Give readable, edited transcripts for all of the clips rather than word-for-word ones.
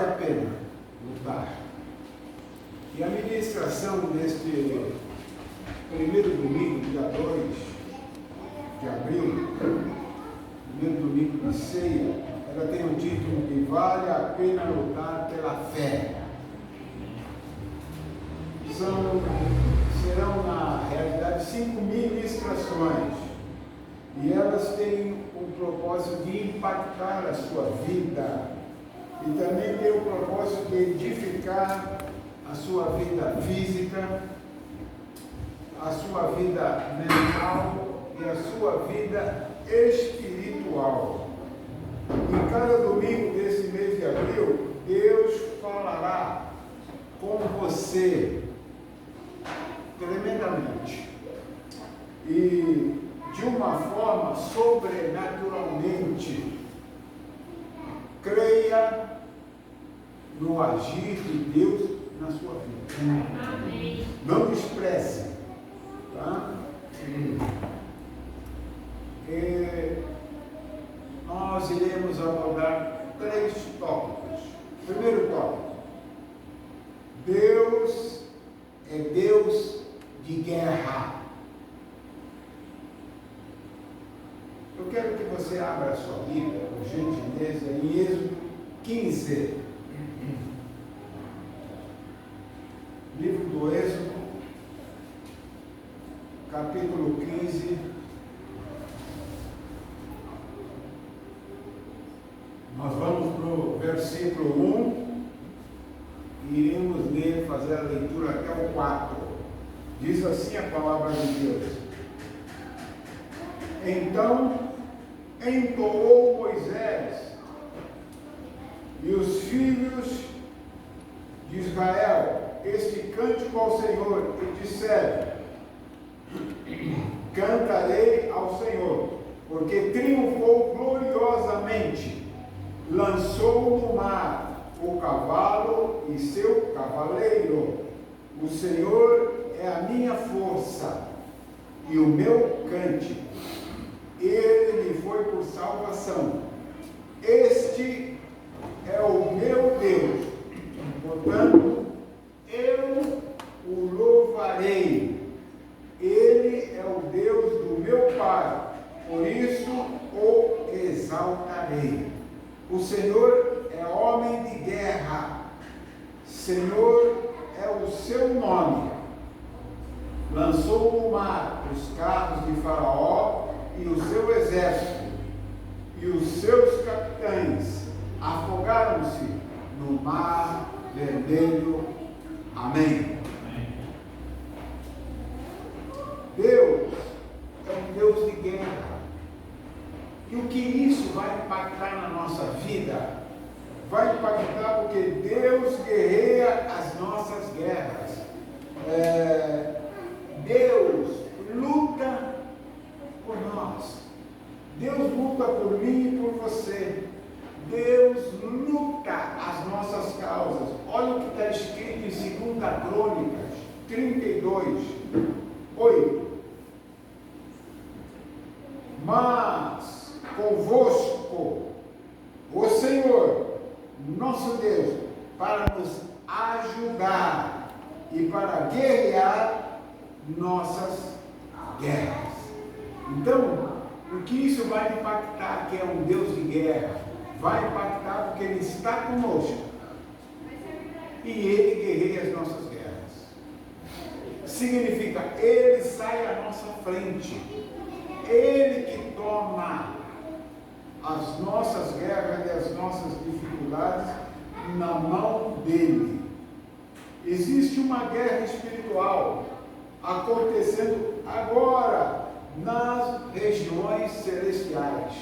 vale a pena lutar. E a ministração deste primeiro domingo, dia 2 de abril, primeiro domingo de ceia, ela tem o título de Vale a Pena Lutar pela Fé. Serão, na realidade, 5 ministrações, e elas têm o propósito de impactar a sua vida, e também tem o propósito de edificar a sua vida física, a sua vida mental e a sua vida espiritual. Em cada domingo desse mês de abril, Deus falará com você tremendamente e de uma forma sobrenaturalmente. Creia no agir de Deus na sua vida. Amém. Não despreze, tá? Nós iremos abordar 3 tópicos. Primeiro tópico: Deus é Deus de guerra. Eu quero que você abra a sua Bíblia, por gentileza, em Êxodo 15. Livro do Êxodo, capítulo 15. Nós vamos para o versículo 1 e iremos ler, fazer a leitura até o 4. Diz assim a palavra de Deus: Então entoou Moisés e os filhos de Israel este cântico ao Senhor, e disseram: Cantarei ao Senhor, porque triunfou gloriosamente, lançou no mar o cavalo e seu cavaleiro. O Senhor é a minha força e o meu cântico, ele me foi por salvação. Este é o meu Deus, portanto eu o louvarei. Ele é o Deus do meu Pai, por isso o exaltarei. O Senhor é homem de guerra, Senhor é o seu nome. Lançou no mar os carros de Faraó e o seu exército, e os seus capitães afogaram-se no mar vermelho. Amém. Deus é um Deus de guerra. E o que isso vai impactar na nossa vida? Vai impactar porque Deus guerreia as nossas guerras. Deus luta por nós. Deus luta por mim e por você. Deus luta as nossas causas. Olha o que está escrito em 2 Crônicas 32, 8. Mas convosco o Senhor, nosso Deus, para nos ajudar e para guerrear nossas guerras. Então, o que isso vai impactar, que é um Deus de guerra? Vai impactar porque Ele está conosco e Ele guerreia as nossas guerras. Significa, Ele sai à nossa frente, Ele que toma as nossas guerras e as nossas dificuldades na mão dEle. Existe uma guerra espiritual acontecendo agora nas regiões celestiais.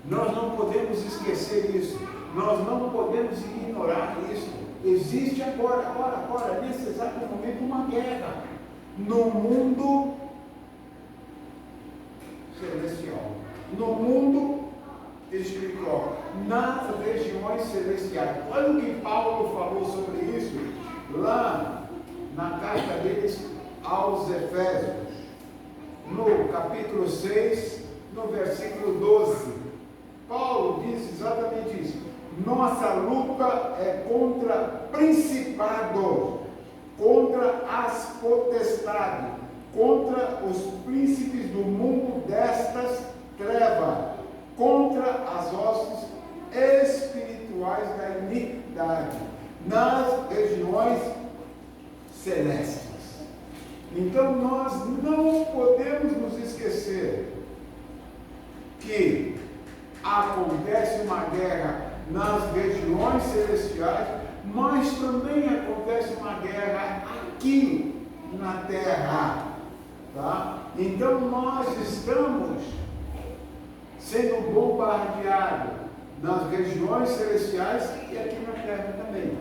Nós não podemos esquecer isso, nós não podemos ignorar isso. Existe agora, nesse exato momento, uma guerra no mundo celestial, no mundo espiritual, nas regiões celestiais. Olha o que Paulo falou sobre isso lá na carta deles aos Efésios, no capítulo 6, no versículo 12. Paulo diz exatamente isso: Nossa luta é contra principados, contra as potestades, contra os príncipes do mundo destas trevas, contra as hostes espirituais da iniquidade, nas regiões celestes. Então nós não podemos nos esquecer que acontece uma guerra nas regiões celestiais, mas também acontece uma guerra aqui na terra, tá? Então nós estamos sendo bombardeados nas regiões celestiais e aqui na terra também.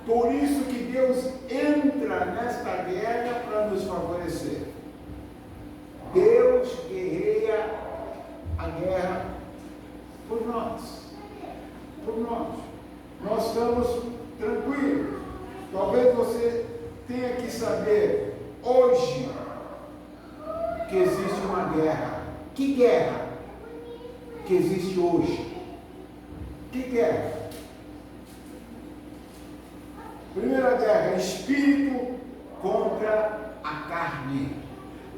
Por isso que Deus entra nesta guerra para nos favorecer. Deus guerreia a guerra por nós. Por nós. Nós estamos tranquilos. Talvez você tenha que saber hoje que existe uma guerra. Que guerra que existe hoje? Que guerra? Primeira guerra, espírito contra a carne.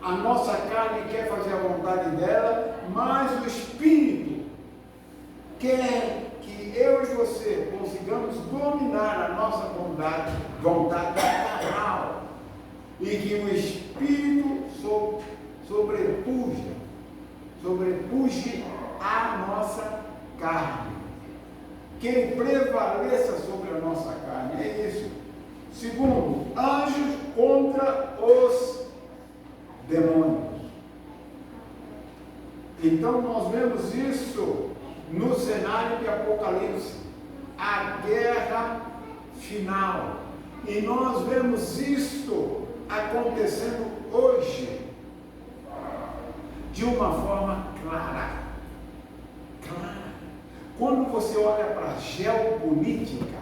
A nossa carne quer fazer a vontade dela, mas o espírito quer que eu e você consigamos dominar a nossa vontade carnal, e que o espírito sobrepuje a nossa carne. Que ele prevaleça sobre a nossa carne, é isso. Segundo, anjos contra os demônios. Então nós vemos isso no cenário de Apocalipse, a guerra final, e nós vemos isto acontecendo hoje de uma forma clara. Quando você olha para a geopolítica,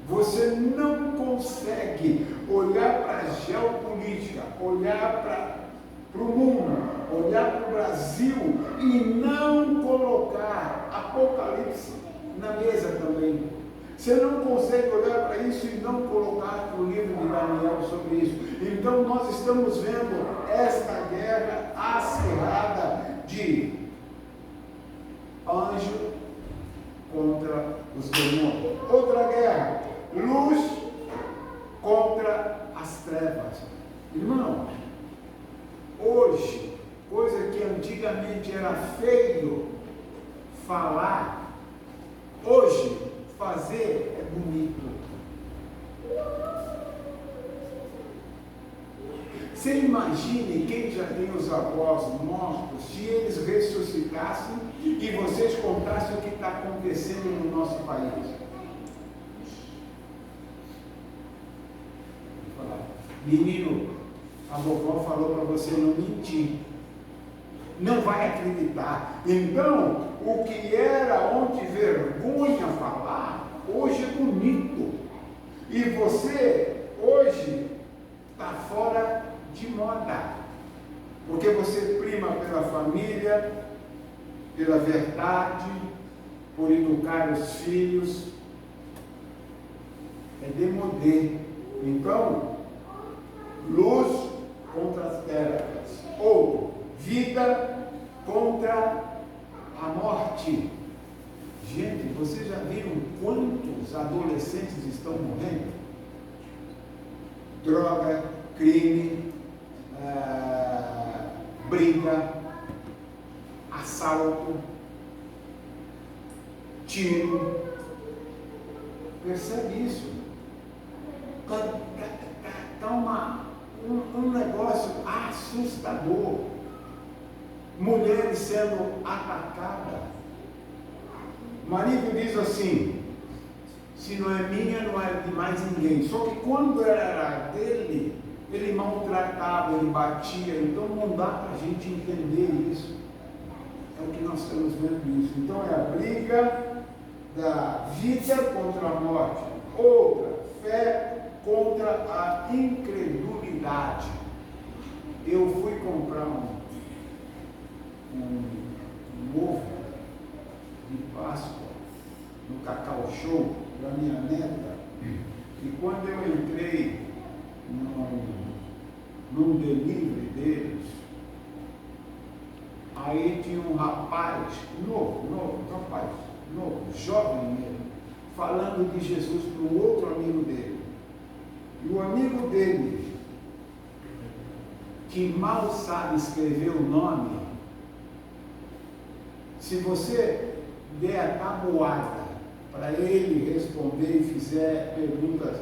você não consegue olhar para a geopolítica, olhar para o mundo, olhar para o Brasil e não colocar Apocalipse na mesa também. Você não consegue olhar para isso e não colocar o livro de Daniel sobre isso. Então nós estamos vendo esta guerra acirrada de anjo contra os demônios. Outra guerra, luz contra as trevas. Irmão, hoje, coisa que antigamente era feio falar, hoje fazer é bonito. Você imagine quem já tem os avós mortos, se eles ressuscitassem e vocês contassem o que está acontecendo no nosso país. Menino, a vovó falou para você não mentir. Não vai acreditar. Então, o que era ontem vergonha falar, hoje é bonito. E você, hoje, está fora de moda, porque você prima pela família, pela verdade, por educar os filhos, é demodê. Então, luz contra as trevas, ou vida contra a morte. Gente, vocês já viram quantos adolescentes estão morrendo? Droga, crime, briga, assalto, tiro. Percebe isso? Está um negócio assustador. Mulheres sendo atacadas. O marido diz assim: se não é minha, não é de mais ninguém. Só que quando era dele, ele maltratava, ele batia. Então não dá para a gente entender isso. É o que nós estamos vendo isso. Então é a briga da vida contra a morte. Outra, fé contra a incredulidade. Eu fui comprar um ovo de Páscoa no Cacau Show para minha neta, e quando eu entrei num delivery deles, aí tinha um rapaz novo, jovem mesmo, falando de Jesus para um outro amigo dele. E o amigo dele, que mal sabe escrever o nome, se você der a tabuada para ele responder e fizer perguntas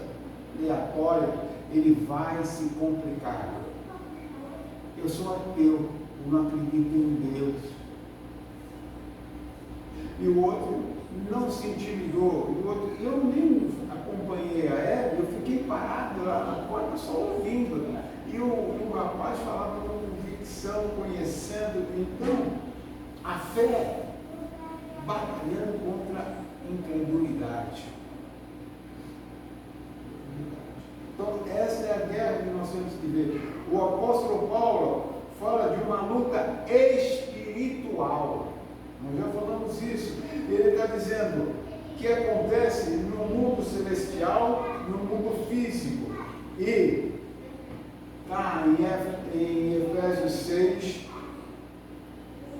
aleatórias, ele vai se complicar. Eu sou ateu, eu não acredito em Deus. E o outro não se intimidou, e o outro, eu nem acompanhei a Hebe, eu fiquei parado lá na porta só ouvindo. E o rapaz falava com convicção, conhecendo. Então, a fé batalhando contra a incredulidade. Então, essa é a guerra que nós temos que ver. O apóstolo Paulo fala de uma luta espiritual. Nós já falamos isso. Ele está dizendo que acontece no mundo celestial, no mundo físico. E está em Efésios 6,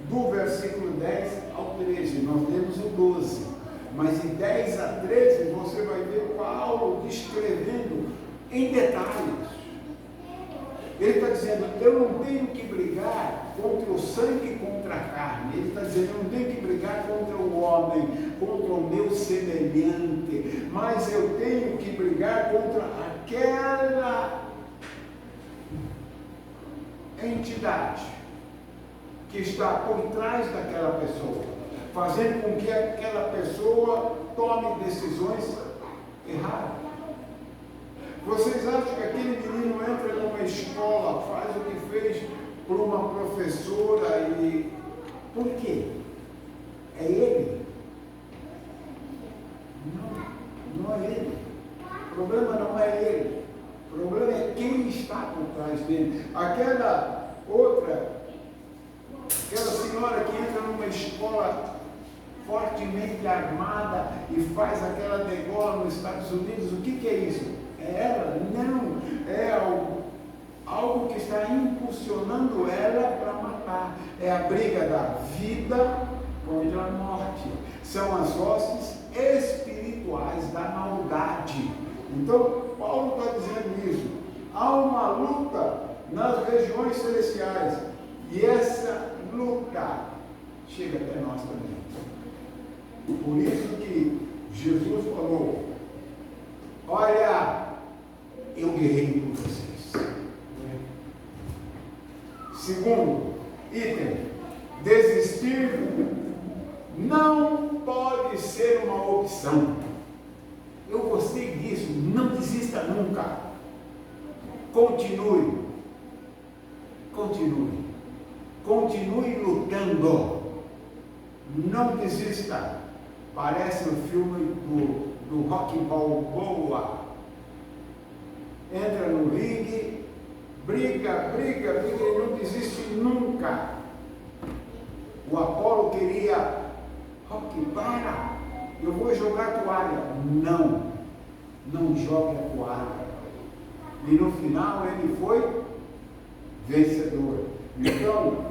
do versículo 10 ao 13. Nós lemos o 12. Mas de 10 a 13 você vai ver Paulo descrevendo em detalhes. Ele está dizendo, eu não tenho que brigar contra o sangue e contra a carne. Ele está dizendo, eu não tenho que brigar contra o homem, contra o meu semelhante, mas eu tenho que brigar contra aquela entidade que está por trás daquela pessoa, fazendo com que aquela pessoa tome decisões erradas. Vocês acham que aquele menino entra numa escola, faz o que fez por uma professora e... Por quê? É ele? Não é ele. O problema não é ele. O problema é quem está por trás dele. Aquela senhora que entra numa escola fortemente armada e faz aquela degola nos Estados Unidos, o que é isso? É ela? Não, é algo que está impulsionando ela para matar. É a briga da vida contra a morte. São as hostes espirituais da maldade. Então, Paulo está dizendo isso. Há uma luta nas regiões celestiais. E essa luta chega até nós também. Por isso que Jesus falou, olha, eu guerrei por vocês. Segundo item, desistir não pode ser uma opção. Eu gostei disso, não desista nunca. Continue lutando, não desista. Parece o filme do Rocky Balboa. Entra no ringue, briga, ele não desiste nunca. O Apolo queria, Rocky, para, eu vou jogar a toalha. Não jogue a toalha. E no final ele foi vencedor. Então,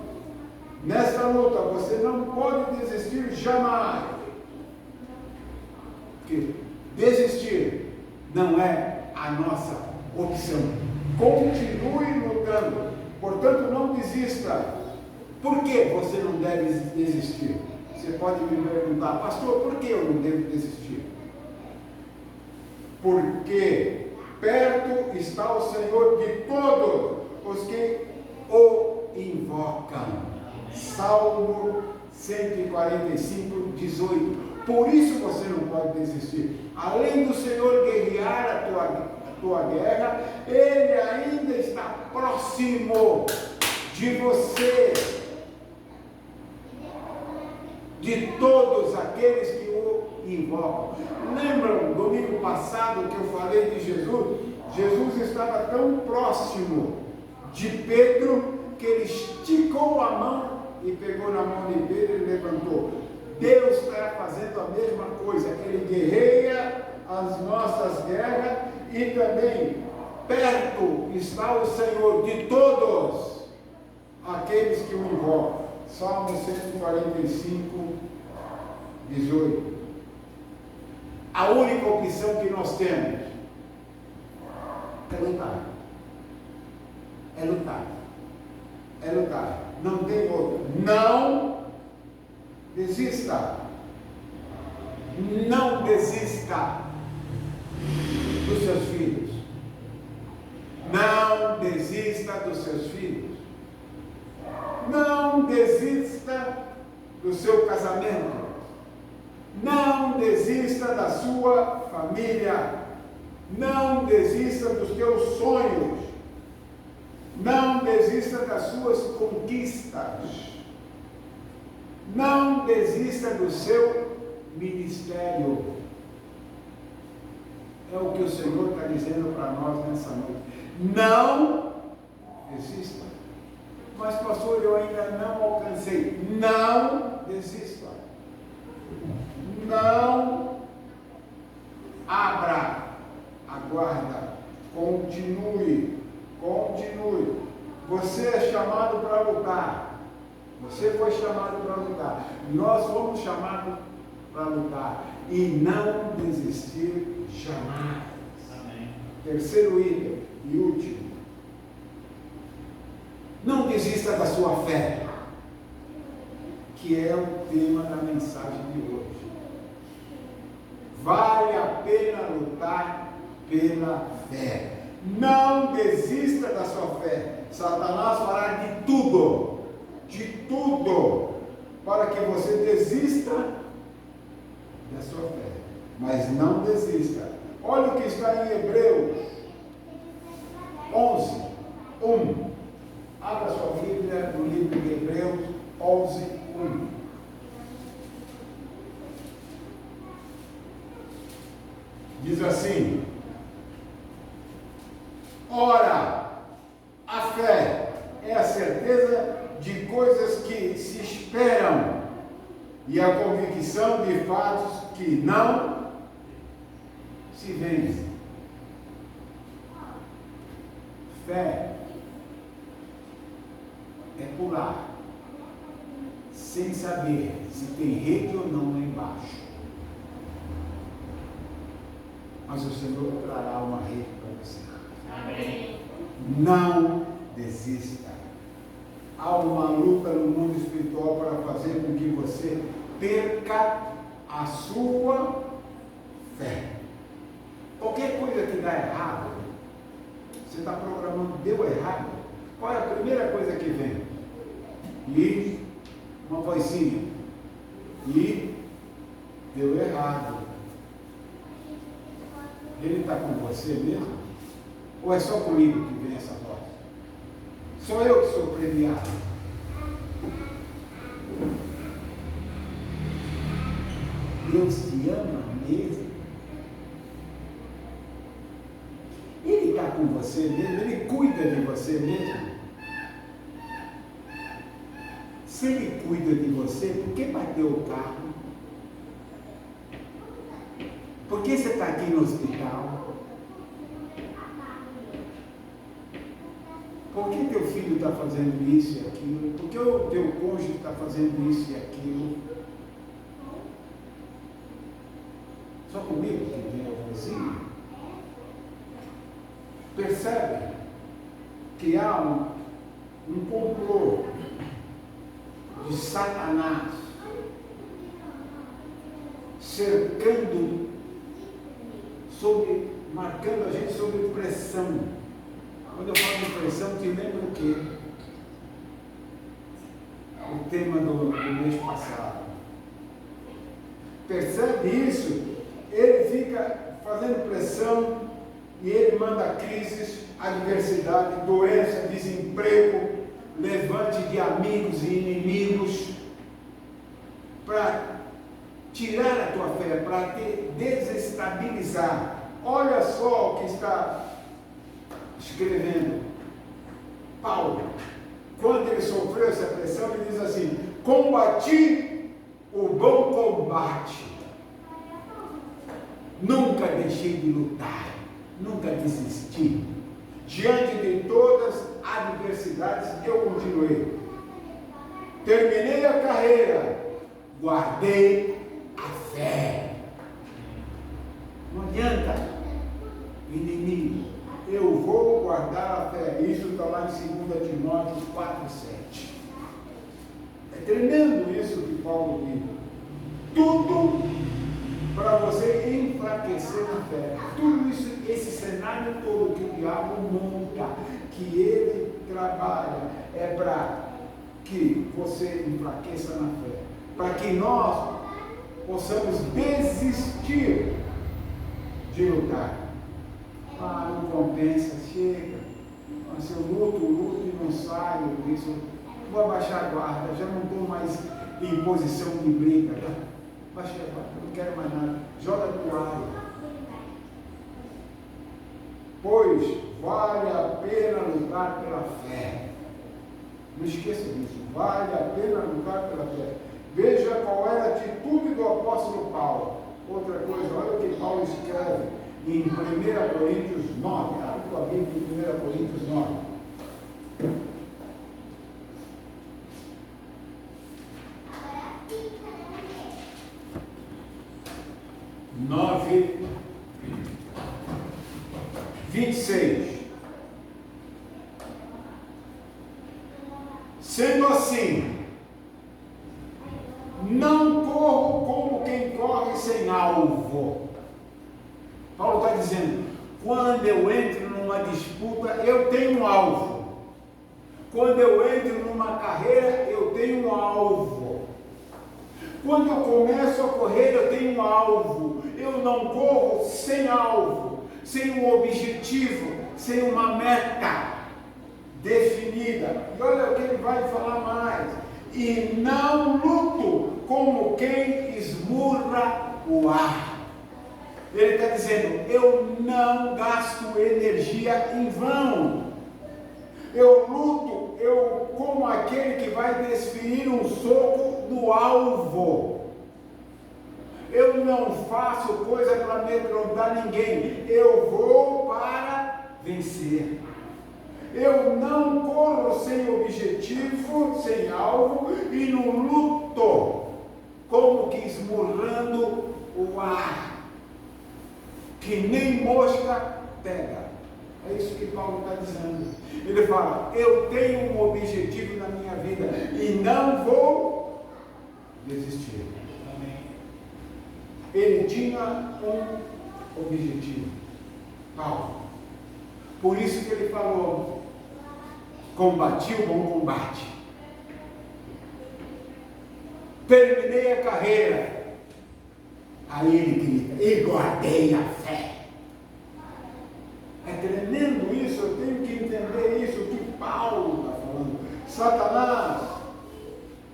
nessa luta você não pode desistir jamais. Porque desistir não é a nossa opção. Continue lutando. Portanto, não desista. Por que você não deve desistir? Você pode me perguntar, pastor, por que eu não devo desistir? Porque perto está o Senhor de todos os que o invocam. Salmo 145, 18. Por isso você não pode desistir. Além do Senhor guerrear a tua guerra, Ele ainda está próximo de você, de todos aqueles que o invocam. Lembram, domingo passado que eu falei de Jesus? Jesus estava tão próximo de Pedro que ele esticou a mão e pegou na mão de Pedro e levantou. Deus está fazendo a mesma coisa. Ele guerreia as nossas guerras e também perto está o Senhor de todos aqueles que o invocam. Salmo 145, 18. A única opção que nós temos é lutar. É lutar. É lutar. Não tem outra. Não desista. Não desista dos seus filhos. Não desista dos seus filhos. Não desista do seu casamento. Não desista da sua família. Não desista dos teus sonhos. Não desista das suas conquistas. Não desista do seu ministério. É o que o Senhor está dizendo para nós nessa noite. Não desista. Mas, pastor, eu ainda não alcancei. Não desista. Não abra a guarda. Continue. Continue. Você é chamado para lutar. Você foi chamado para lutar. Nós fomos chamados para lutar. E não desistir jamais. Amém. Terceiro item e último. Não desista da sua fé, que é o tema da mensagem de hoje. Vale a pena lutar pela fé. Não desista da sua fé. Satanás fará de tudo, para que você desista da sua fé. Mas não desista. Olha o que está em Hebreus 11, 1. Abra sua Bíblia no livro de Hebreus 11, 1. Diz assim: ora, a fé é a certeza de coisas que se esperam e a convicção de fatos que não se veem. Fé é pular sem saber se tem rede ou não lá embaixo. Mas o Senhor trará uma rede para você. Amém. Não desista. Há uma luta no mundo espiritual para fazer com que você perca a sua fé. Qualquer coisa que dá errado, você está programando, deu errado. Qual é a primeira coisa que vem? E uma vozinha. E deu errado. Ele está com você mesmo? Ou é só comigo que vem essa voz? Sou eu que sou premiado. Deus te ama mesmo. Ele está com você mesmo, Ele cuida de você mesmo. Se Ele cuida de você, por que bateu o carro? Por que você está aqui no hospital? Por que teu filho está fazendo isso e aquilo? Por que o teu cônjuge está fazendo isso e aquilo? Só comigo que vem a vozinha? Percebe que há um complô de Satanás cercando, marcando a gente sob pressão. Quando eu falo de pressão, te lembro o quê? O tema do mês passado. Percebe isso? Ele fica fazendo pressão e ele manda crises, adversidade, doença, desemprego, levante de amigos e inimigos para tirar a tua fé, para te desestabilizar. Olha só o que está escrevendo Paulo. Quando ele sofreu essa pressão, ele diz assim: combati o bom combate. Nunca deixei de lutar, nunca desisti. Diante de todas as adversidades, eu continuei. Terminei a carreira, guardei a fé. Não adianta, inimigo, eu vou guardar a fé. Isso está lá em 2 Timóteo 4:7. É tremendo isso que Paulo diz. Tudo para você enfraquecer na fé. Tudo isso, esse cenário todo que o diabo monta, que ele trabalha, é para que você enfraqueça na fé. Para que nós possamos desistir de lutar. Ah, não compensa, chega. Mas eu luto e não saio disso. Vou abaixar a guarda, já não estou mais em posição de briga. Baixei a guarda, não quero mais nada. Joga a toalha. Pois vale a pena lutar pela fé. Não esqueça disso. Vale a pena lutar pela fé. Veja qual era a atitude do apóstolo Paulo. Outra coisa, olha o que Paulo escreve em 1 Coríntios 9. Abre a tua Bíblia em 1 Coríntios 9. 9:26. Sendo assim, não corro como quem corre sem alvo. Paulo está dizendo, quando eu entro numa disputa, eu tenho um alvo. Quando eu entro numa carreira, eu tenho um alvo. Quando eu começo a correr, eu tenho um alvo. Eu não corro sem alvo, sem um objetivo, sem uma meta definida. E olha o que ele vai falar mais. E não luto como quem esmurra o ar. Ele está dizendo, eu não gasto energia em vão. Eu luto, como aquele que vai desferir um soco no alvo. Eu não faço coisa para amedrontar ninguém. Eu vou para vencer. Eu não corro sem objetivo, sem alvo, e não luto como que esmurrando o ar, que nem mosca pega. É isso que Paulo está dizendo. Ele fala, eu tenho um objetivo na minha vida e não vou desistir. Amém. Ele tinha um objetivo, Paulo. Por isso que ele falou, combati o bom combate. Terminei a carreira. Aí ele grita, e guardei a fé. É tremendo isso, eu tenho que entender isso, o que Paulo está falando. Satanás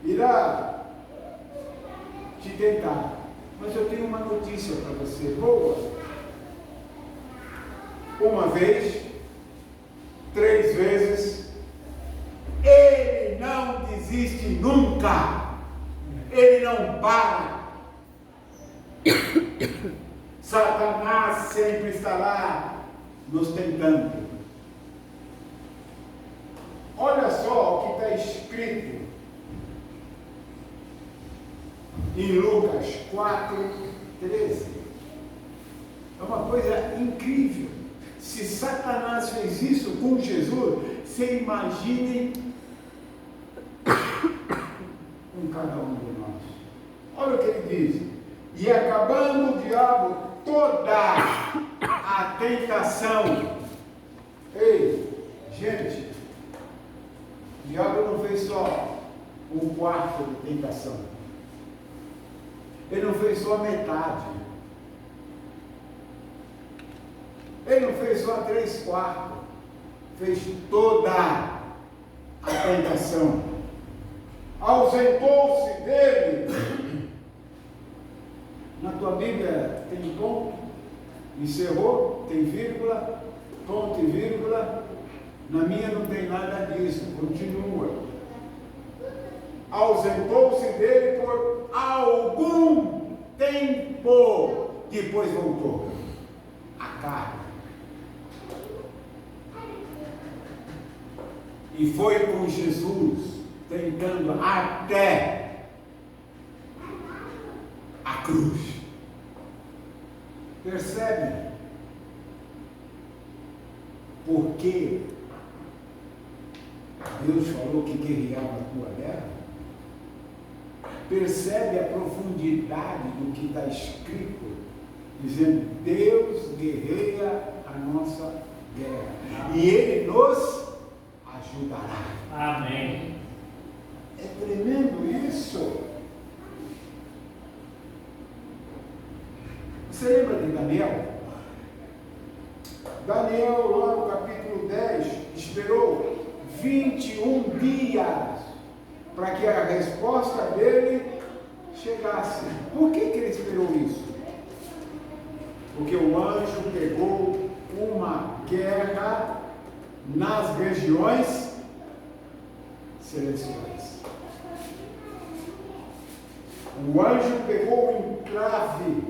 irá te tentar. Mas eu tenho uma notícia para você, boa. Uma vez, 3 vezes, ele não desiste nunca. Ele não para. Satanás sempre estará nos tentando. Olha só o que está escrito em Lucas 4:13. É uma coisa incrível. Se Satanás fez isso com Jesus, você imagine com cada um de nós. Olha o que ele diz. E acabando o diabo toda a tentação. Ei, gente, o diabo não fez só um quarto de tentação. Ele não fez só metade. Ele não fez só 3/4. Fez toda a tentação. Ausentou-se dele. Na tua Bíblia tem ponto, encerrou, tem vírgula, ponto e vírgula. Na minha não tem nada disso, continua. ausentou-se dele por algum tempo, depois voltou a carne. E foi com Jesus, tentando até a cruz. Percebe? Porque Deus falou que guerreava a tua guerra. Percebe a profundidade do que está escrito, dizendo: Deus guerreia a nossa guerra e Ele nos ajudará. Amém. É tremendo isso. Você lembra de Daniel? Daniel, lá no capítulo 10, esperou 21 dias para que a resposta dele chegasse. Por que ele esperou isso? Porque o anjo pegou uma guerra nas regiões celestiais. O anjo pegou um enclave,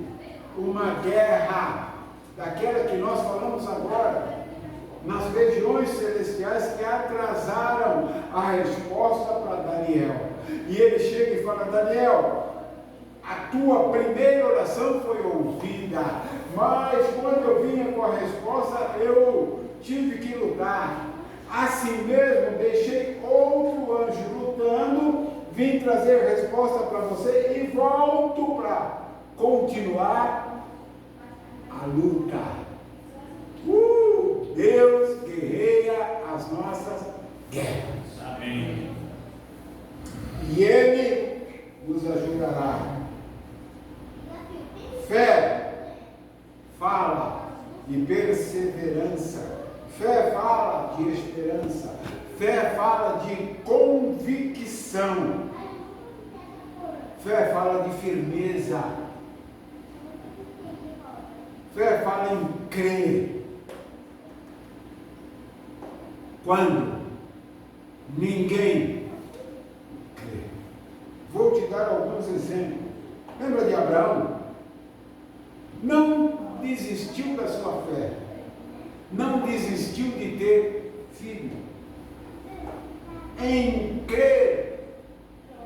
uma guerra, daquela que nós falamos agora, nas regiões celestiais, que atrasaram a resposta para Daniel. E ele chega e fala: Daniel, a tua primeira oração foi ouvida, mas quando eu vinha com a resposta, eu tive que lutar. Assim mesmo, deixei outro anjo lutando, vim trazer resposta para você e volto para continuar a luta. Deus guerreia as nossas guerras. Amém. E Ele nos ajudará. Fé fala de perseverança. Fé fala de esperança. Fé fala de convicção. Fé fala de firmeza. Fé fala em crer. Quando ninguém crê. Vou te dar alguns exemplos. Lembra de Abraão? Não desistiu da sua fé. Não desistiu de ter filho. Em crer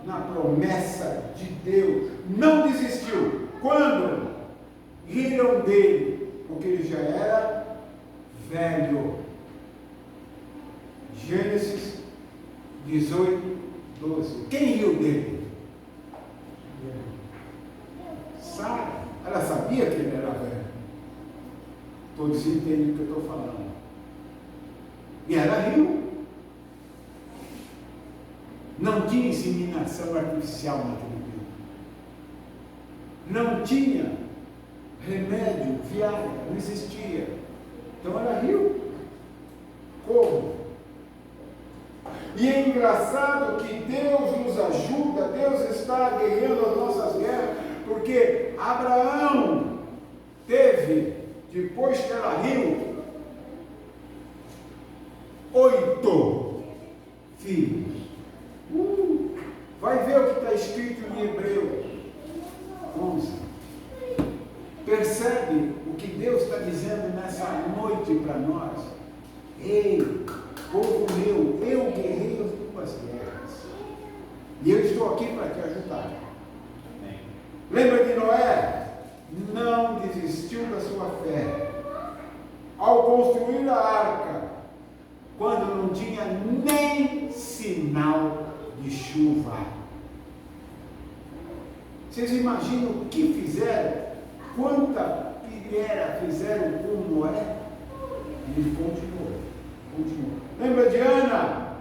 na promessa de Deus. Não desistiu. Quando riram dele, porque ele já era velho. Gênesis 18, 12. Quem riu dele? Sara. Ela sabia que ele era velho. Todos entendem o que eu estou falando. E ela riu. Não tinha inseminação artificial naquele tempo. Não tinha remédio, viária, não existia. Então ela riu. Como? E é engraçado que Deus nos ajuda, Deus está guerreando as nossas guerras, porque Abraão teve, depois que ela riu, 8 filhos. Vai ver o que está escrito em Hebreus 11. Percebe o que Deus está dizendo nessa noite para nós? Ei, povo meu, eu guerreio as tuas guerras. E eu estou aqui para te ajudar. Amém. Lembra de Noé? Não desistiu da sua fé. Ao construir a arca, quando não tinha nem sinal de chuva. Vocês imaginam o que fizeram? Quanta pilheira fizeram com Noé? E ele continuou. Lembra de Ana?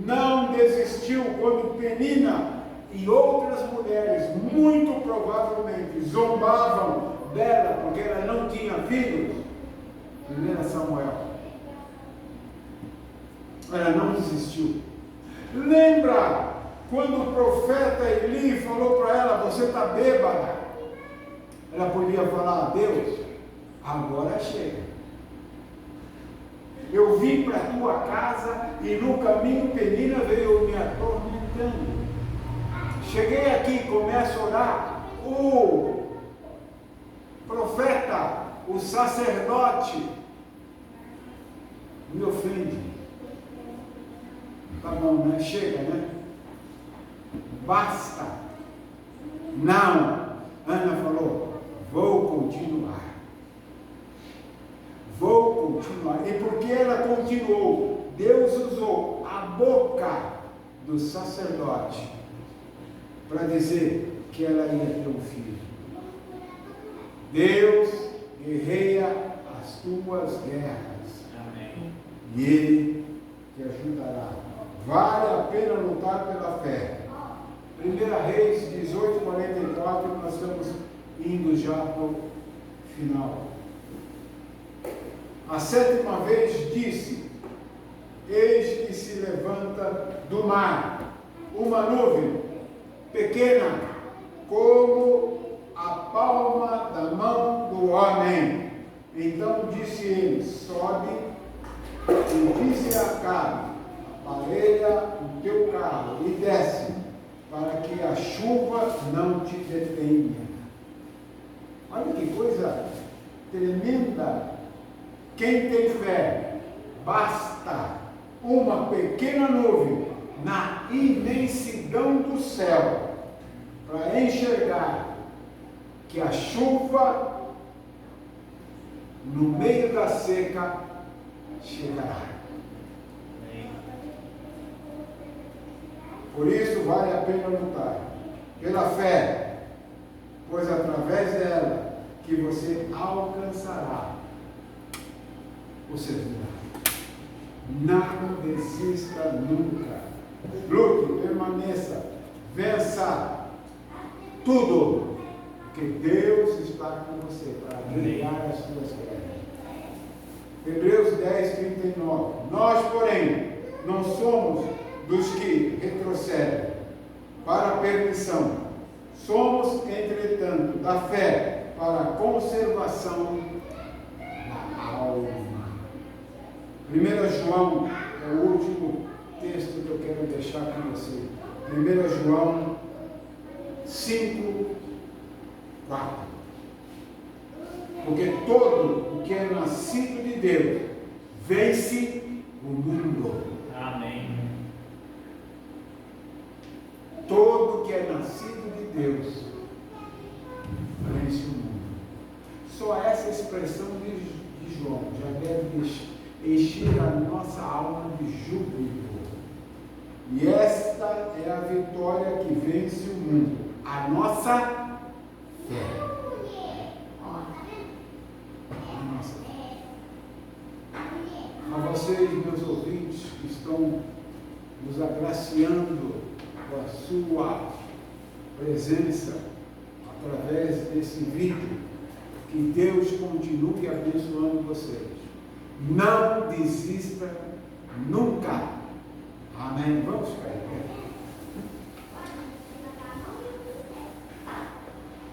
Não desistiu quando Penina e outras mulheres, muito provavelmente, zombavam dela porque ela não tinha filhos. 1 Samuel. Ela não desistiu. Lembra quando o profeta Eli falou para ela: você está bêbada? Ela podia falar: a Deus, agora chega. Eu vim para a tua casa e no caminho Penina veio me atormentando. Cheguei aqui e começo a orar. O profeta, o sacerdote, me ofende. Tá bom, né? Chega, né? Basta. Não. Ana falou, vou continuar. Vou continuar. E porque ela continuou, Deus usou a boca do sacerdote para dizer que ela ia ter um filho. Deus guerreia as tuas guerras. Amém. E Ele te ajudará. Vale a pena lutar pela fé. 1 Reis 18:44, nós estamos indo já para o final. A 7ª vez disse: eis que se levanta do mar uma nuvem pequena, como a palma da mão do homem. Então disse ele: sobe e dize a Acabe: aparelha o teu carro e desce, para que a chuva não te detenha. Olha que coisa tremenda. Quem tem fé, basta uma pequena nuvem na imensidão do céu para enxergar que a chuva no meio da seca chegará. Por isso vale a pena lutar pela fé, pois através dela que você alcançará o servidor. Não desista nunca. Lute, permaneça, vença tudo, porque Deus está com você para guiar as suas guerras. Hebreus 10:39. Nós, porém, não somos dos que retrocedem para a perdição. Somos, entretanto, da fé para a conservação da alma. 1 João é o último texto que eu quero deixar com você. 1 João 5:4. Porque todo o que é nascido de Deus vence o mundo. Amém. Todo que é nascido de Deus vence o mundo. Só essa expressão de João já deve encher a nossa alma de júbilo. E esta é a vitória que vence o mundo, a nossa fé. A nossa fé. A vocês, meus ouvintes, que estão nos agraciando com a sua presença através desse vídeo, que Deus continue abençoando vocês. Não desista nunca. Amém. Vamos ficar.